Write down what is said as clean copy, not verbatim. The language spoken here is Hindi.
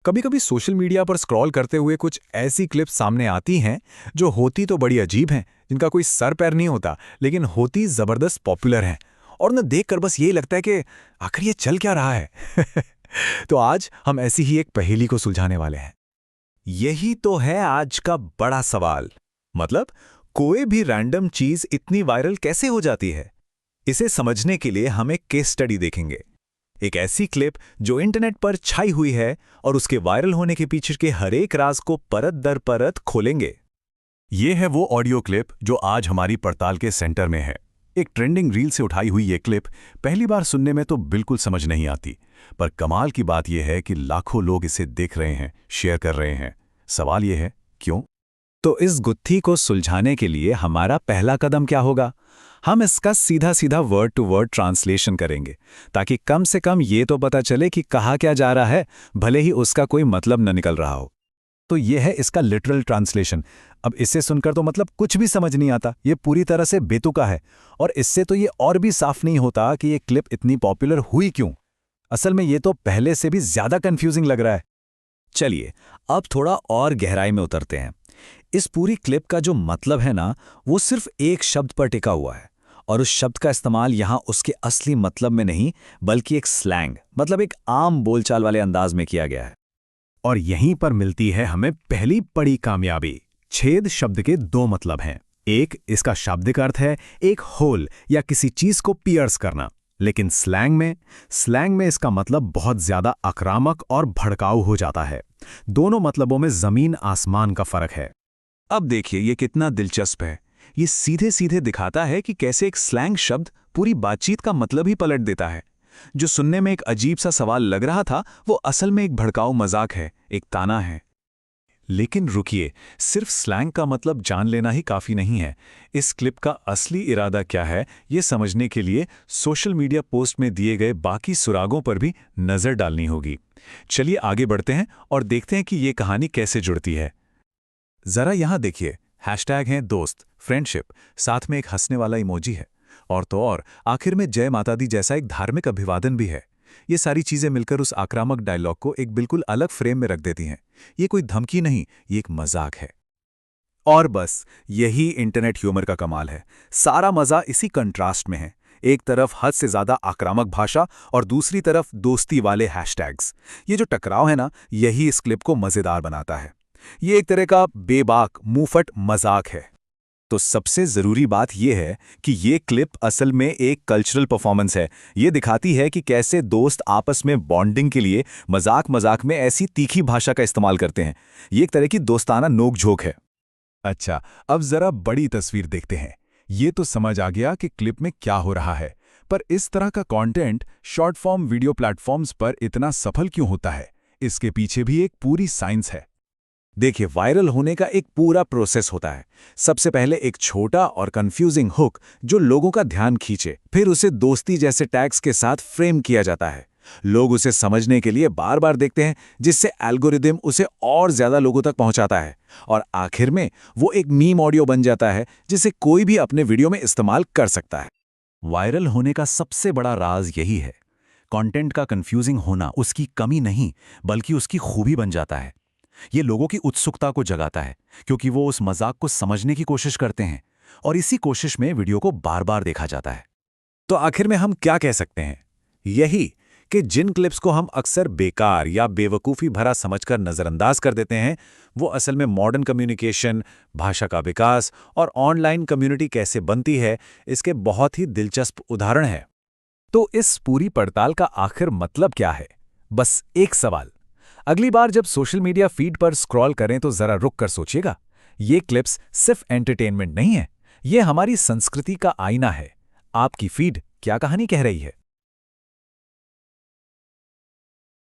कभी कभी सोशल मीडिया पर स्क्रॉल करते हुए कुछ ऐसी क्लिप्स सामने आती हैं जो होती तो बड़ी अजीब हैं, जिनका कोई सर पैर नहीं होता, लेकिन होती जबरदस्त पॉपुलर हैं। और उन्हें देखकर बस यही लगता है कि आखिर ये चल क्या रहा है। तो आज हम ऐसी ही एक पहेली को सुलझाने वाले हैं। यही तो है आज का बड़ा सवाल। मतलब कोई भी रैंडम चीज इतनी वायरल कैसे हो जाती है। इसे समझने के लिए हम एक केस स्टडी देखेंगे। एक ऐसी क्लिप जो इंटरनेट पर छाई हुई है और उसके वायरल होने के पीछे के हर एक राज को परत दर परत खोलेंगे। ये है वो ऑडियो क्लिप जो आज हमारी पड़ताल के सेंटर में है। एक ट्रेंडिंग रील से उठाई हुई ये क्लिप पहली बार सुनने में तो बिल्कुल समझ नहीं आती, पर कमाल की बात यह है कि लाखों लोग इसे देख रहे हैं, शेयर कर रहे हैं। सवाल यह है, क्यों? तो इस गुत्थी को सुलझाने के लिए हमारा पहला कदम क्या होगा? हम इसका सीधा सीधा वर्ड टू वर्ड ट्रांसलेशन करेंगे, ताकि कम से कम ये तो पता चले कि कहा क्या जा रहा है, भले ही उसका कोई मतलब न निकल रहा हो। तो ये है इसका लिटरल ट्रांसलेशन। अब इसे सुनकर तो मतलब कुछ भी समझ नहीं आता, ये पूरी तरह से बेतुका है। और इससे तो ये और भी साफ नहीं होता कि ये क्लिप इतनी पॉपुलर हुई क्यों। असल में ये तो पहले से भी ज्यादा कंफ्यूजिंग लग रहा है। चलिए अब थोड़ा और गहराई में उतरते हैं। इस पूरी क्लिप का जो मतलब है ना, वो सिर्फ एक शब्द पर टिका हुआ है, और उस शब्द का इस्तेमाल यहां उसके असली मतलब में नहीं, बल्कि एक स्लैंग, मतलब एक आम बोलचाल वाले अंदाज में किया गया है। और यहीं पर मिलती है हमें पहली बड़ी कामयाबी। छेद शब्द के दो मतलब हैं। एक, इसका शाब्दिक अर्थ है एक होल या किसी चीज को पियर्स करना, लेकिन स्लैंग में इसका मतलब बहुत ज्यादा आक्रामक और भड़काऊ हो जाता है। दोनों मतलबों में जमीन आसमान का फर्क है। अब देखिए ये कितना दिलचस्प है। ये सीधे सीधे दिखाता है कि कैसे एक स्लैंग शब्द पूरी बातचीत का मतलब ही पलट देता है। जो सुनने में एक अजीब सा सवाल लग रहा था, वो असल में एक भड़काऊ मजाक है, एक ताना है। लेकिन रुकिए, सिर्फ स्लैंग का मतलब जान लेना ही काफी नहीं है। इस क्लिप का असली इरादा क्या है, ये समझने के लिए सोशल मीडिया पोस्ट में दिए गए बाकी सुरागों पर भी नजर डालनी होगी। चलिए आगे बढ़ते हैं और देखते हैं कि ये कहानी कैसे जुड़ती है। जरा यहां देखिए, हैशटैग हैं दोस्त, फ्रेंडशिप, साथ में एक हंसने वाला इमोजी है, और तो और आखिर में जय माता दी जैसा एक धार्मिक अभिवादन भी है। ये सारी चीजें मिलकर उस आक्रामक डायलॉग को एक बिल्कुल अलग फ्रेम में रख देती हैं। ये कोई धमकी नहीं, ये एक मजाक है। और बस यही इंटरनेट ह्यूमर का कमाल है। सारा मजा इसी कंट्रास्ट में है। एक तरफ हद से ज्यादा आक्रामक भाषा और दूसरी तरफ दोस्ती वाले हैशटैग्स। ये जो टकराव है ना, यही इस क्लिप को मजेदार बनाता है। ये एक तरह का बेबाक मुंहफट मजाक है। तो सबसे जरूरी बात यह है कि ये क्लिप असल में एक कल्चरल परफॉर्मेंस है। ये दिखाती है कि कैसे दोस्त आपस में बॉन्डिंग के लिए मजाक मजाक में ऐसी तीखी भाषा का इस्तेमाल करते हैं। ये एक तरह की दोस्ताना नोक-झोंक है। अच्छा, अब जरा बड़ी तस्वीर देखते हैं। ये तो समझ आ गया कि क्लिप में क्या हो रहा है, पर इस तरह का content short form video platforms पर इतना सफल क्यों होता है? इसके पीछे भी एक पूरी साइंस है। देखिए, वायरल होने का एक पूरा प्रोसेस होता है। सबसे पहले एक छोटा और कंफ्यूजिंग हुक जो लोगों का ध्यान खींचे, फिर उसे दोस्ती जैसे टैग्स के साथ फ्रेम किया जाता है। लोग उसे समझने के लिए बार बार देखते हैं, जिससे एल्गोरिदम उसे और ज्यादा लोगों तक पहुंचाता है, और आखिर में वो एक मीम ऑडियो बन जाता है जिसे कोई भी अपने वीडियो में इस्तेमाल कर सकता है। वायरल होने का सबसे बड़ा राज यही है। कंटेंट का कंफ्यूजिंग होना उसकी कमी नहीं, बल्कि उसकी खूबी बन जाता है। ये लोगों की उत्सुकता को जगाता है, क्योंकि वो उस मजाक को समझने की कोशिश करते हैं, और इसी कोशिश में वीडियो को बार बार देखा जाता है। तो आखिर में हम क्या कह सकते हैं? यही कि जिन क्लिप्स को हम अक्सर बेकार या बेवकूफ़ी भरा समझकर नज़रअंदाज कर देते हैं, वो असल में मॉडर्न कम्युनिकेशन, भाषा का विकास और ऑनलाइन कम्युनिटी कैसे बनती है, इसके बहुत ही दिलचस्प उदाहरण है। तो इस पूरी पड़ताल का आखिर मतलब क्या है? बस एक सवाल। अगली बार जब सोशल मीडिया फीड पर स्क्रॉल करें तो जरा रुक कर सोचिएगा। ये क्लिप्स सिर्फ एंटरटेनमेंट नहीं है, ये हमारी संस्कृति का आईना है। आपकी फीड क्या कहानी कह रही है?